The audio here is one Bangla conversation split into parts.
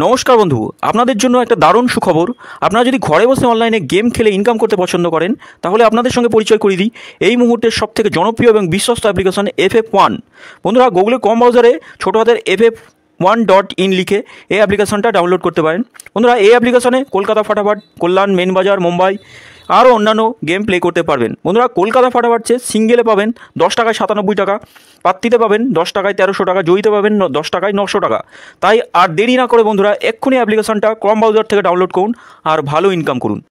নমস্কার বন্ধু, আপনাদের জন্য একটা দারুণ সুখবর। আপনারা যদি ঘরে বসে অনলাইনে গেম খেলে ইনকাম করতে পছন্দ করেন, তাহলে আপনাদের সঙ্গে পরিচয় করিয়ে দিই এই মুহূর্তের সবথেকে জনপ্রিয় এবং বিশ্বস্ত অ্যাপ্লিকেশন FF1। বন্ধুরা, গুগলের কম ব্রাউজারে ছোটো হাতের FF1.in লিখে এই অ্যাপ্লিকেশনটা ডাউনলোড করতে পারেন। বন্ধুরা, এই অ্যাপ্লিকেশনে কলকাতা ফাটাফাট, কল্যাণ, মেন বাজার, মুম্বাই আরও অন্যান্য গেম প্লে করতে পারবেন। বন্ধুরা, কলকাতা ফাটাফাট সিঙ্গেলে পাবেন 10 টাকায় 97 টাকা, পাত্তিতে পাবেন 10 টাকায় 1300 টাকা, জয়ীতে পাবেন 10 টাকায় 900 টাকা। তাই আর দেরি না করে বন্ধুরা এক্ষুনি অ্যাপ্লিকেশনটা ক্রম ব্রাউজার থেকে ডাউনলোড করুন আর ভালো ইনকাম করুন।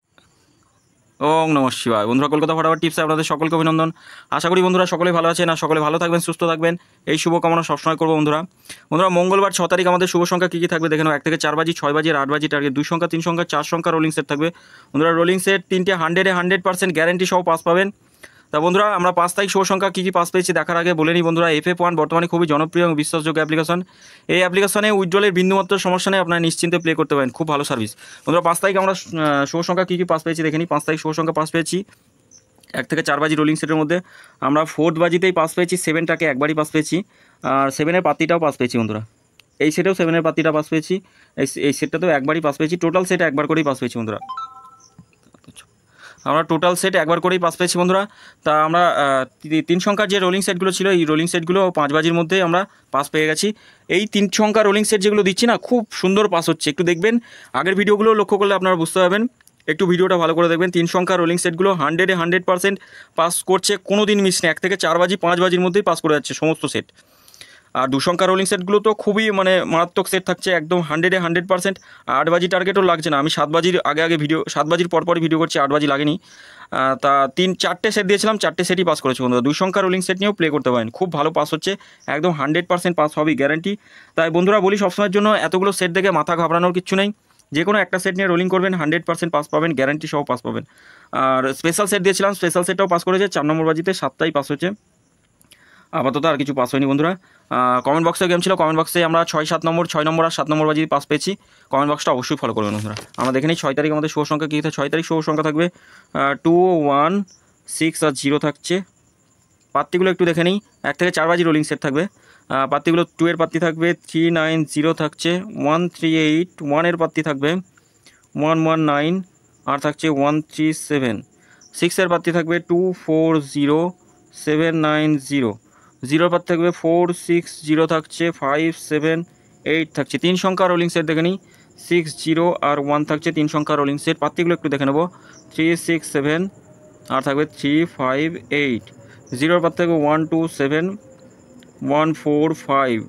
ওং নমঃ শিবায়। বন্ধুরা, কলকাতা ফাটাফাট টিপসে আপনাদের সকলকে অভিনন্দন। আশা করি বন্ধুরা সকলে ভালো আছেন আর সকলে ভালো থাকবেন, সুস্থ থাকবেন, এই শুভকামনা সবসময় করবো। বন্ধুরা, মঙ্গলবার 6 তারিখ আমাদের শুভ সংখ্যা কী কী থাকবে দেখে নাও। 1 থেকে 4 বাজি, 6 বাজি, 8 বাজি টার্গেট, 2 সংখ্যা, 3 সংখ্যা, 4 সংখ্যা রোলিং সেট থাকবে। বন্ধুরা, রোলিং সেট 3টে 100% গ্যারেন্টি সহ পাস পাবেন। তা বন্ধুরা, আমরা 5 তারিখ শুভ সংখ্যা কী কী পাস পেয়েছি দেখার আগে বলে নিই বন্ধুরা, FF1 বর্তমানে খুবই জনপ্রিয় এবং বিশ্বাসযোগ্য অ্যাপ্লিকেশন। এই অ্যাপ্লিকেশনে উইথড্রলের বিন্দুমাত্র সমস্যা নেই, আপনারা নিশ্চিন্তে প্লে করতে পারেন, খুব ভালো সার্ভিস। বন্ধুরা, 5 তারিখ আমরা শুভ সংখ্যা কী কী পাস পেয়েছি দেখে নিই। 5 তারিখ শুভ সংখ্যা পাস পেয়েছি 1 থেকে 4 বাজি রোলিং সেটের মধ্যে। আমরা 4th বাজিতেই পাস পেয়েছি 7টাকে একবারই পাস পেয়েছি, আর 7-এর পাত্তিটাও পাস পেয়েছি। বন্ধুরা, এই সেটেও 7-এর পাত্তিটা পাস পেয়েছি, এই সেটটাতেও একবারই পাস পেয়েছি। টোটাল সেট একবার করেই পাস পেয়েছি বন্ধুরা, আমরা টোটাল সেট একবার করেই পাস পেয়েছি বন্ধুরা। তা আমরা 3 সংখ্যার যে রোলিং সেটগুলো ছিল, এই রোলিং সেটগুলো 5 বাজির মধ্যেই আমরা পাস পেয়ে গেছি। এই 3 সংখ্যার রোলিং সেট যেগুলো দিচ্ছি না, খুব সুন্দর পাস হচ্ছে। একটু দেখবেন, আগের ভিডিওগুলো লক্ষ্য করলে আপনারা বুঝতে পারবেন, একটু ভিডিওটা ভালো করে দেখবেন। 3 সংখ্যার রোলিং সেটগুলো 100% পাস করছে, কোনো দিন মিস নেই। 1 থেকে 4 বাজি 5 বাজির মধ্যেই পাস করে যাচ্ছে সমস্ত সেট। আর 2 সংখ্যার রোলিং সেটগুলো তো খুবই মারাত্মক সেট থাকছে, একদম 100% 8 বাজি টার্গেটও লাগছে না। আমি 7 বাজির আগে ভিডিও, 7 বাজির পরপরই ভিডিও করছি, 8 বাজি লাগেনি। তা 4টে সেট দিয়েছিলাম, 4টে সেটই পাস করেছে বন্ধুরা। 2 সংখ্যার রোলিং সেট নিয়েও প্লে করতে পারেন, খুব ভালো পাস হচ্ছে, একদম 100% পাস হবেই গ্যারান্টি। তাই বন্ধুরা বলি, সবসময়ের জন্য এতগুলো সেট দেখে মাথা ঘাবড়ানোর কিছু নেই, যে কোনো একটা সেট নিয়ে রোলিং করবেন, 100% পাস পাবেন, গ্যারান্টি সহ পাস পাবেন। আর স্পেশাল সেট দিয়েছিলাম, স্পেশাল সেটটাও পাস করেছে, 4 নম্বর বাজিতে 7টাই পাস হয়েছে। আপাতত আর কিছু পাস হয়নি বন্ধুরা। কমেন্ট বক্সে গেম ছিল, কমেন্ট বক্সে আমরা 6 নম্বর আর 7 নম্বর বাজি পাস পেয়েছি। কমেন্ট বক্সটা অবশ্যই ফলো করবেন বন্ধুরা। আমরা দেখে নিই 6 তারিখ আমাদের শুভ সংখ্যা কী থাকে। 6 তারিখ শুভ সংখ্যা থাকবে 2, 1, 6 আর 0 থাকছে। পাত্তিগুলো একটু দেখে নিই। 1 থেকে 4 বাজি রোলিং সেট থাকবে, পাত্তিগুলো 2-এর পাত্তি থাকবে, 3, 9, 0 থাকছে, 1, 3, 8, 1-এর পাত্তি থাকবে, 1, 1, 9 আর থাকছে 1, 3, 7। 6-এর পাত্তি থাকবে 2, 4, 0, 7, 9, 0। 0-এর পাত্তি থাকবে 4, 6, 0 থাকছে, 5, 7, 8 থাকছে। 3 সংখ্যা রোলিং সেট দেখে নিই, 6, 0 আর 1 থাকছে। 3 সংখ্যা রোলিং সেট, পাত্তিগুলো একটু দেখে নেব, 3, 6, 7 আর থাকবে 3, 5, 8। 0-এর পাত্তি থাকবে 1, 2, 7, 1, 4, 5।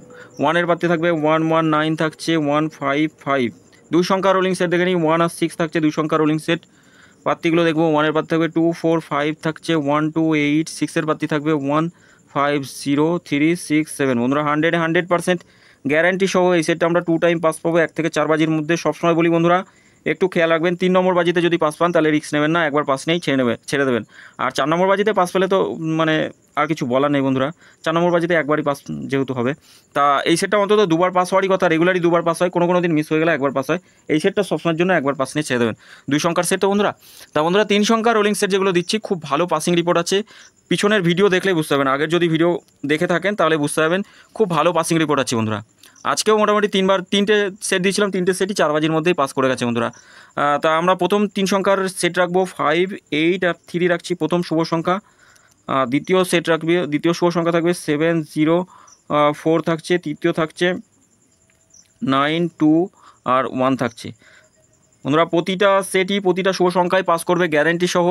1-এর পাত্তি থাকবে 1, 1, 9 থাকছে, 1, 5, 5। 2 সংখ্যা রোলিং সেট দেখে নিই, 1 আর 6 থাকছে 2 সংখ্যা রোলিং সেট। পাত্তিগুলো দেখবো, 1-এর পাত্তি থাকবে 2, 4, 5 থাকছে, 1, 2, 8। 6-এর পাত্তি থাকবে 1, 5, 0, 3, 6, 7। বন্ধুরা, 100% গ্যারান্টি সহ এই সেটটা আমরা 2 টাইম পাস পাবো 1 থেকে 4 বাজির মধ্যে। সবসময় বলি বন্ধুরা, একটু খেয়াল রাখবেন, 3 নম্বর বাজিতে যদি পাস পান তাহলে রিস্ক নেবেন না, একবার পাস নেই ছেড়ে দেবেন। আর 4 নম্বর বাজিতে পাস পেলে তো আর কিছু বলার নেই বন্ধুরা, 4 নম্বর বাজিতে একবারই পাস যেহেতু হবে। তা এই সেটটা অন্তত 2বার পাস হওয়ারই কথা, রেগুলারই 2বার পাস হয়, কোনো দিন মিস হয়ে গেলে একবার পাস হয়। এই সেটটা সবসময়ের জন্য একবার পাস নিয়ে ছেড়ে দেবেন। 2 সংখ্যার সেট তো বন্ধুরা। তা বন্ধুরা, 3 সংখ্যা রোলিং সেট যেগুলো দিচ্ছি, খুব ভালো পাসিং রিপোর্ট আছে। পিছনের ভিডিও দেখলেই বুঝতে পারবেন, আগের যদি ভিডিও দেখে থাকেন তাহলে বুঝতে পারবেন, খুব ভালো পাসিং রিপোর্ট আছে বন্ধুরা। আজকেও মোটামুটি 3টে সেট দিয়েছিলাম, 3টে সেটই 4 বাজির মধ্যেই পাস করে গেছে বন্ধুরা। তা আমরা প্রথম 3 সংখ্যার সেট রাখবো 5, 8 আর 3 রাখছি প্রথম শুভ সংখ্যা। দ্বিতীয় সেট রাখবে, দ্বিতীয় শুভ সংখ্যা থাকবে 7, 0, 4 থাকছে। তৃতীয় থাকছে 9, 2 আর 1 থাকছে। বন্ধুরা, প্রতিটা শুভ সংখ্যায় পাস করবে গ্যারেন্টি সহ।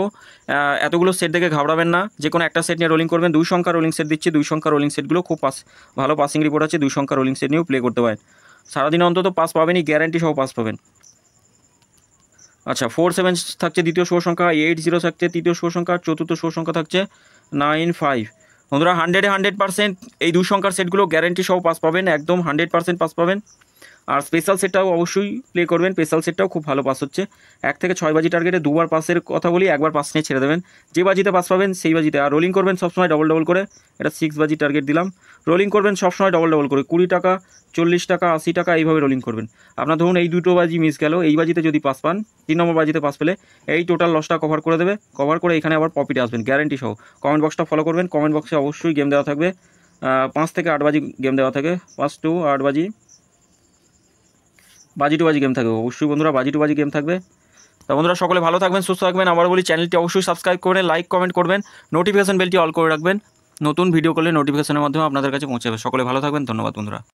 এতগুলো সেট দেখে ঘাবড়াবেন না, যে কোনো একটা সেট নিয়ে রোলিং করবেন। 2 সংখ্যা রোলিং সেট দিচ্ছি, 2 সংখ্যা রোলিং সেটগুলো খুব ভালো পাসিং রিপোর্ট আছে। 2 সংখ্যা রোলিং সেট নিয়েও প্লে করতে পারেন, সারাদিনে অন্তত পাস পাবেনই, গ্যারেন্টি সহ পাস পাবেন। আচ্ছা, 4, 7 থাকছে দ্বিতীয় শুভ সংখ্যা, 8, 0 থাকছে তৃতীয় শুভ সংখ্যা, চতুর্থ শুভ সংখ্যা থাকছে 9, 5। বন্ধুরা, 100% এই 2 সংখ্যার সেটগুলো গ্যারেন্টি সহ পাস পাবেন, একদম 100% পাস পাবেন। আর স্পেশাল সেটটাও অবশ্যই প্লে করবেন, স্পেশাল সেটটাও খুব ভালো পাস হচ্ছে। 1 থেকে 6 বাজি টার্গেটে 2বার পাসের কথা বলি, একবার পাস নিয়ে ছেড়ে দেবেন, যে বাজিতে পাস পাবেন সেই বাজিতে। আর রোলিং করবেন সবসময় ডবল করে, এটা 6 বাজি টার্গেট দিলাম। রোলিং করবেন সবসময় ডবল করে, 20 টাকা, 40 টাকা, 80 টাকা এইভাবে রোলিং করবেন। আপনার ধরুন এই 2টো বাজি মিস গেল, এই বাজিতে যদি পাস পান, 3 নম্বর বাজিতে পাস পেলে এই টোটাল লসটা কভার করে দেবে, কভার করে এখানে আবার প্রফিটে আসবেন গ্যারেন্টি সহ। কমেন্ট বক্সটা ফলো করবেন, কমেন্ট বক্সে অবশ্যই গেম দেওয়া থাকবে, 5 থেকে 8 বাজি গেম দেওয়া থাকে, 5 to 8 বাজি। বাজি টু বাজি গেম থাকবে, অবশ্যই বন্ধুরা বাজি টু বাজি গেম থাকবে। তা বন্ধুরা সকলে ভালো থাকবেন, সুস্থ থাকবেন। আবার বলি চ্যানেলটি অবশ্যই সাবস্ক্রাইব করবেন, লাইক কমেন্ট করবেন, নোটিফিকেশন বেলটি অল করে রাখবেন। নতুন ভিডিও করলে নোটিফিকেশনের মাধ্যমে আপনাদের কাছে পৌঁছে যাবে। সকলে ভালো থাকবেন, ধন্যবাদ বন্ধুরা।